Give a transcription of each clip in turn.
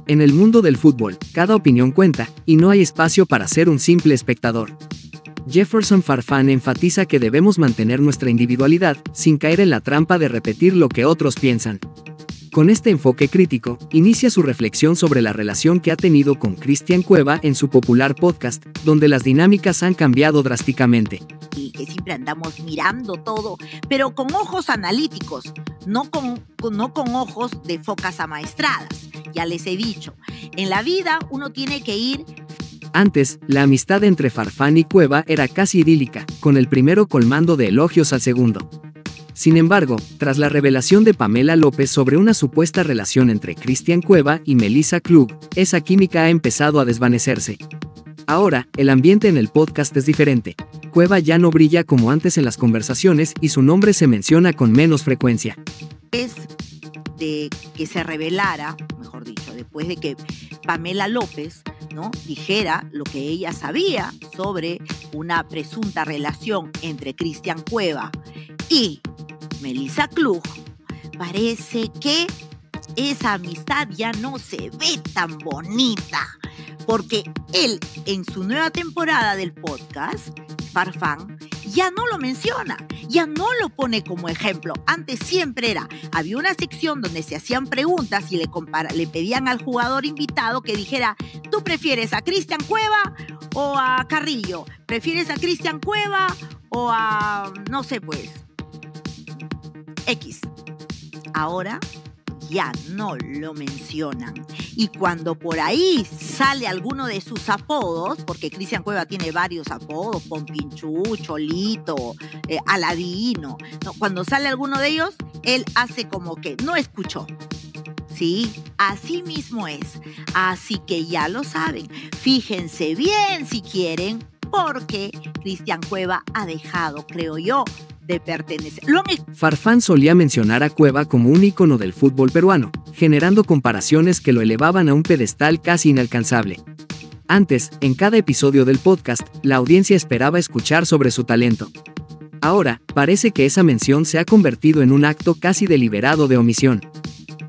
En el mundo del fútbol, cada opinión cuenta, y no hay espacio para ser un simple espectador. Jefferson Farfán enfatiza que debemos mantener nuestra individualidad, sin caer en la trampa de repetir lo que otros piensan. Con este enfoque crítico, inicia su reflexión sobre la relación que ha tenido con Cristian Cueva en su popular podcast, donde las dinámicas han cambiado drásticamente. Y que siempre andamos mirando todo, pero con ojos analíticos, no con ojos de focas amaestradas. Ya les he dicho, en la vida uno tiene que ir. Antes, la amistad entre Farfán y Cueva era casi idílica, con el primero colmando de elogios al segundo. Sin embargo, tras la revelación de Pamela López sobre una supuesta relación entre Cristian Cueva y Melissa Klug, esa química ha empezado a desvanecerse. Ahora, el ambiente en el podcast es diferente. Cueva ya no brilla como antes en las conversaciones y su nombre se menciona con menos frecuencia. Es de que se revelara, mejor dicho, después de que Pamela López, ¿no?, dijera lo que ella sabía sobre una presunta relación entre Cristian Cueva y Melissa Klug, parece que esa amistad ya no se ve tan bonita, porque él en su nueva temporada del podcast, Farfán, ya no lo menciona, ya no lo pone como ejemplo. Antes siempre había una sección donde se hacían preguntas y le pedían al jugador invitado que dijera, ¿tú prefieres a Cristian Cueva o a Carrillo? ¿Prefieres a Cristian Cueva o a, no sé pues, X? Ahora ya no lo mencionan. Y cuando por ahí sale alguno de sus apodos, porque Cristian Cueva tiene varios apodos, Pompinchú, Cholito, Aladino, ¿no? Cuando sale alguno de ellos, él hace como que no escuchó. Sí, así mismo es. Así que ya lo saben. Fíjense bien si quieren, porque Cristian Cueva ha dejado, creo yo, de pertenecer. Farfán solía mencionar a Cueva como un ícono del fútbol peruano, generando comparaciones que lo elevaban a un pedestal casi inalcanzable. Antes, en cada episodio del podcast, la audiencia esperaba escuchar sobre su talento. Ahora, parece que esa mención se ha convertido en un acto casi deliberado de omisión.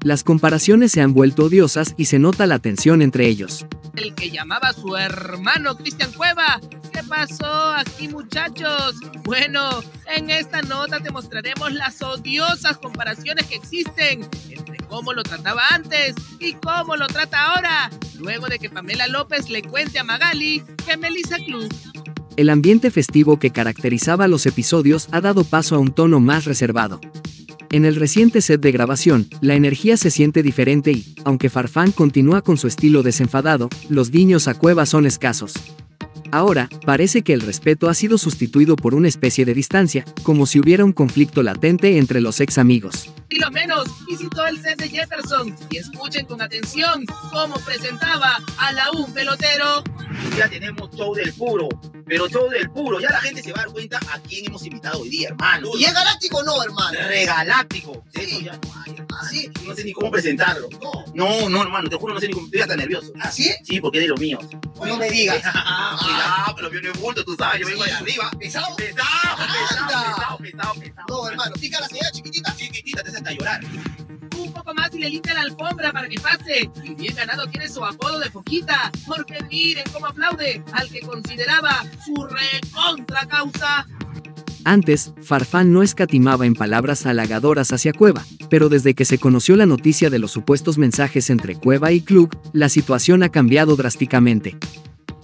Las comparaciones se han vuelto odiosas y se nota la tensión entre ellos. El que llamaba a su hermano Cristian Cueva. ¿Qué pasó aquí, muchachos? Bueno, en esta nota te mostraremos las odiosas comparaciones que existen entre cómo lo trataba antes y cómo lo trata ahora, luego de que Pamela López le cuente a Magali que Melissa Klug. El ambiente festivo que caracterizaba los episodios ha dado paso a un tono más reservado. En el reciente set de grabación, la energía se siente diferente y, aunque Farfán continúa con su estilo desenfadado, los guiños a Cueva son escasos. Ahora, parece que el respeto ha sido sustituido por una especie de distancia, como si hubiera un conflicto latente entre los ex amigos. Y lo menos visitó el set de Jefferson y escuchen con atención cómo presentaba a la un pelotero. Ya tenemos show del puro, pero show del puro, ya la gente se va a dar cuenta a quién hemos invitado hoy día, hermano. ¿Y es galáctico o no, hermano? Regaláctico. Sí. Eso ya no hay, hermano. ¿Sí? No sé ni cómo presentarlo. No, hermano, te juro, no sé ni cómo. Estoy hasta nervioso. ¿Ah, sí? Sí, porque es de lo mío. No me digas. Cuidado, pero yo no es bulto, tú sabes, yo vengo de arriba. ¿Pesado? Pesado. No, hermano, pica la señora chiquitita. Chiquitita, te hace hasta llorar. Un poco más y le limpia la alfombra para que pase. Y bien ganado tiene su apodo de Foquita, porque miren cómo aplaude al que consideraba su recontra causa. Antes, Farfán no escatimaba en palabras halagadoras hacia Cueva, pero desde que se conoció la noticia de los supuestos mensajes entre Cueva y Klug, la situación ha cambiado drásticamente.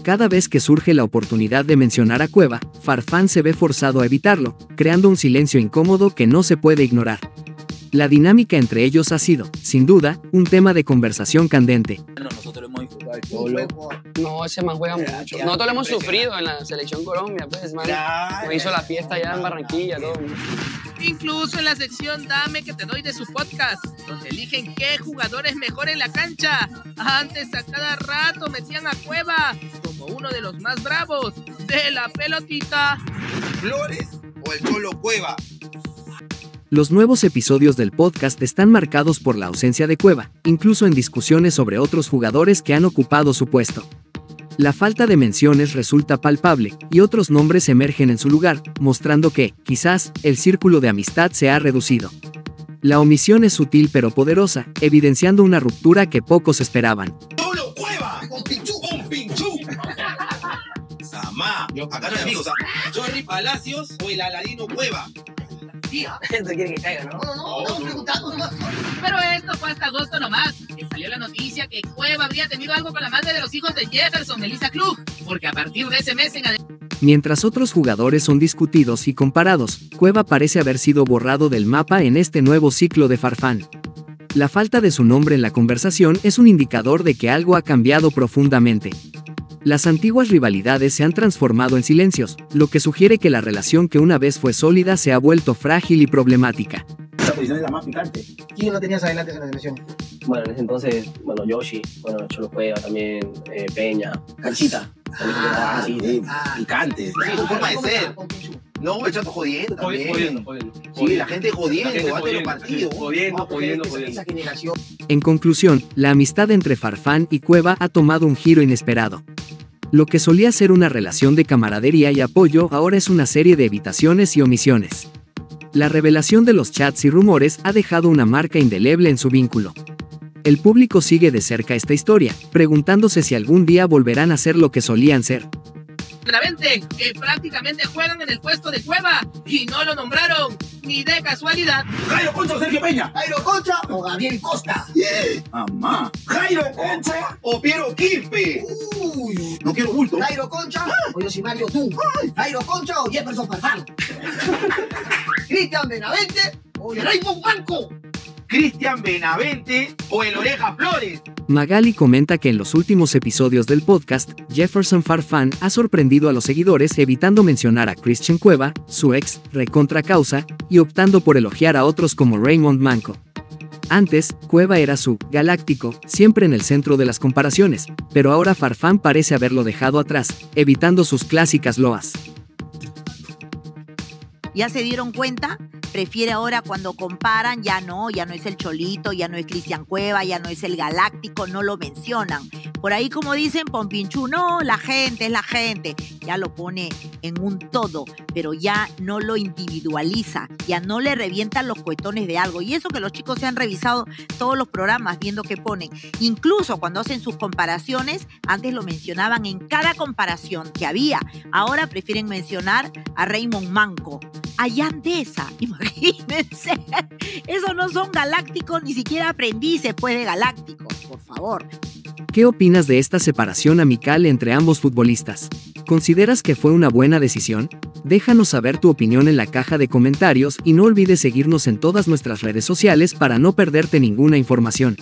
Cada vez que surge la oportunidad de mencionar a Cueva, Farfán se ve forzado a evitarlo, creando un silencio incómodo que no se puede ignorar. La dinámica entre ellos ha sido, sin duda, un tema de conversación candente. Nosotros hemos disfrutado el Cholo. No, ese man juega mucho. Nosotros lo hemos sufrido en la selección Colombia, pues, man. Nos hizo la fiesta allá en Barranquilla, todo. Incluso en la sección Dame que te doy de su podcast, donde eligen qué jugador es mejor en la cancha. Antes a cada rato metían a Cueva como uno de los más bravos de la pelotita. ¿Flores o el Cholo Cueva? Los nuevos episodios del podcast están marcados por la ausencia de Cueva, incluso en discusiones sobre otros jugadores que han ocupado su puesto. La falta de menciones resulta palpable, y otros nombres emergen en su lugar, mostrando que, quizás, el círculo de amistad se ha reducido. La omisión es sutil pero poderosa, evidenciando una ruptura que pocos esperaban. ¡Cholo Cueva! ¡Con Pinchú! ¡Con Pinchú! Samá. Acá no hay amigos. Jordi Palacios o el Aladino Cueva. Esto quiere que caiga, ¿no? No, estamos preguntando nomás. Pero esto fue hasta agosto nomás, que salió la noticia que Cueva habría tenido algo con la madre de los hijos de Jefferson, Melissa Klug, porque a partir de ese mes en adelante... Mientras otros jugadores son discutidos y comparados, Cueva parece haber sido borrado del mapa en este nuevo ciclo de Farfán. La falta de su nombre en la conversación es un indicador de que algo ha cambiado profundamente. Las antiguas rivalidades se han transformado en silencios, lo que sugiere que la relación que una vez fue sólida se ha vuelto frágil y problemática. Esta posición es la más picante. ¿Quién no tenías adelante en la selección? Bueno, en ese entonces, Yoshi, Cholo Cueva también, Peña, Canchita. Sí, picantes. Sí, su forma de ser. No, el chato jodiendo también. Sí, la gente jodiendo, antes de los partidos. Jodiendo. Esa generación. En conclusión, la amistad entre Farfán y Cueva ha tomado un giro inesperado. Lo que solía ser una relación de camaradería y apoyo ahora es una serie de evitaciones y omisiones. La revelación de los chats y rumores ha dejado una marca indeleble en su vínculo. El público sigue de cerca esta historia, preguntándose si algún día volverán a ser lo que solían ser. que prácticamente juegan en el puesto de Cueva y no lo nombraron ni de casualidad. Jairo Concha o Sergio Peña. Jairo Concha o Gabriel Costa. Mamá. Jairo Concha o Piero Quispe. Uy. No quiero bulto. Jairo Concha o Yosimario tú. Jairo Concha o Jefferson Farfán. Cristian Benavente o Raymond Manco. Cristian Benavente o el Oreja Flores. Magali comenta que en los últimos episodios del podcast, Jefferson Farfán ha sorprendido a los seguidores evitando mencionar a Christian Cueva, su ex, recontra causa, y optando por elogiar a otros como Raymond Manco. Antes, Cueva era su galáctico, siempre en el centro de las comparaciones, pero ahora Farfán parece haberlo dejado atrás, evitando sus clásicas loas. ¿Ya se dieron cuenta? Prefiere ahora cuando comparan, ya no es el Cholito, ya no es Cristian Cueva, ya no es el Galáctico, no lo mencionan. Por ahí como dicen Pompinchú, no, la gente es la gente. Ya lo pone en un todo, pero ya no lo individualiza, ya no le revientan los cohetones de algo. Y eso que los chicos se han revisado todos los programas viendo qué ponen. Incluso cuando hacen sus comparaciones, antes lo mencionaban en cada comparación que había. Ahora prefieren mencionar a Raymond Manco, a Yandesa. Imagínense, esos no son galácticos, ni siquiera aprendices pues de galácticos, por favor. ¿Qué opinas de esta separación amical entre ambos futbolistas? ¿Consideras que fue una buena decisión? Déjanos saber tu opinión en la caja de comentarios y no olvides seguirnos en todas nuestras redes sociales para no perderte ninguna información.